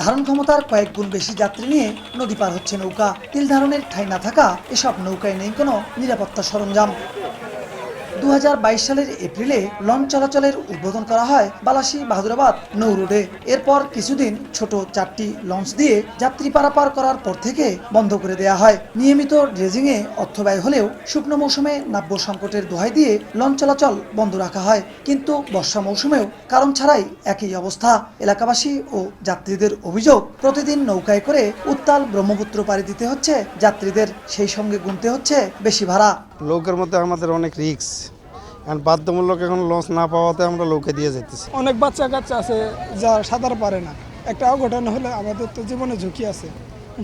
ধারণ ক্ষমতার কয়েক গুণ বেশি যাত্রী নিয়ে নদী পার হচ্ছে নৌকা। তিল ধারণের ঠাঁই না থাকা এসব নৌকায় নেই কোনো নিরাপত্তা সরঞ্জাম। 2022 সালের এপ্রিলে লঞ্চ চলাচলের উদ্বোধন করা হয় বালাসী বাহাদুরাবাদ নৌ রোডে। এরপর কিছুদিন ছোট 4টি লঞ্চ দিয়ে যাত্রী পারাপার করার পর থেকে বন্ধ করে দেয়া হয়। নিয়মিত ড্রেজিংয়ে অর্থ ব্যয় হলেও শুকনো মৌসুমে নাব্য সংকটের দোহাই দিয়ে লঞ্চ চলাচল বন্ধ রাখা হয়। কিন্তু বর্ষা মৌসুমেও কারণ ছাড়াই একই অবস্থা। এলাকাবাসী ও যাত্রীদের অভিযোগ, প্রতিদিন নৌকায় করে উত্তাল ব্রহ্মপুত্র পাড়ি দিতে হচ্ছে যাত্রীদের, সেই সঙ্গে গুনতে হচ্ছে বেশি ভাড়া। লোকের মধ্যে আমাদের অনেক রিস্ক, কারণ বাধ্যমূলক এখন লঞ্চ না পাওয়াতে আমরা লোকে দিয়ে যেতেছি। অনেক বাচ্চা কাচ্চা আছে যারা সাঁতার পারে না, একটা অঘটন হলে আমাদের তো জীবনে ঝুঁকি আছে,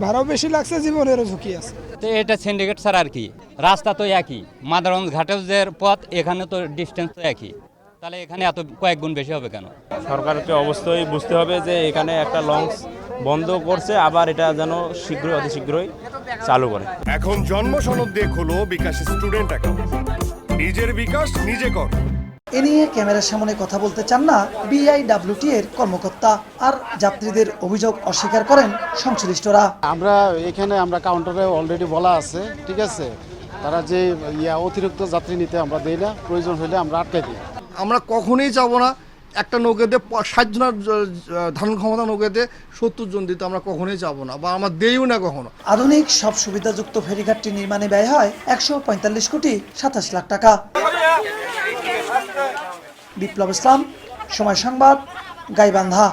ভাড়াও বেশি লাগছে, জীবনেরও ঝুঁকি আছে। তো এটা সিন্ডিকেট ছাড়া আর কি, রাস্তা তো একই, মাদারগঞ্জ ঘাটের যে পথ এখানে তো ডিস্টেন্স তো একই, তাহলে এখানে এত কয়েক গুণ বেশি হবে কেন? সরকারকে অবশ্যই বুঝতে হবে যে এখানে একটা লঞ্চ বন্ধ করছে, আবার এটা যেন শীঘ্রই অতি শীঘ্রই চালু করে। এখন জন্ম সনদ দিয়ে খোলো বিকাশ স্টুডেন্ট অ্যাকাউন্ট, নিজের বিকাশ নিজে কর। এ নিয়ে ক্যামেরার সামনে কথা বলতে চান না বিআইডব্লিউটি এর কর্মকর্তা, আর যাত্রীদের অভিযোগ অস্বীকার করেন সংশ্লিষ্টরা। আমরা কাউন্টারে অলরেডি বলা আছে, ঠিক আছে, তারা যে অতিরিক্ত যাত্রী নিতে আমরা দেই না, প্রয়োজন হলে আমরা আটকে দিই। আমরা কখনোই যাবো না একটা নৌকাতে 60 জনের ধারণ ক্ষমতা নৌকাতে 70 জন দিতে আমরা কখনোই যাবো না, বা আমরা দেইও না কখনো। আধুনিক সব সুবিধাযুক্ত ফেরিঘাটটি নির্মাণে ব্যয় হয় 145 কোটি 27 লাখ টাকা। বিপ্লব ইসলাম, সময় সংবাদ, গাইবান্ধা।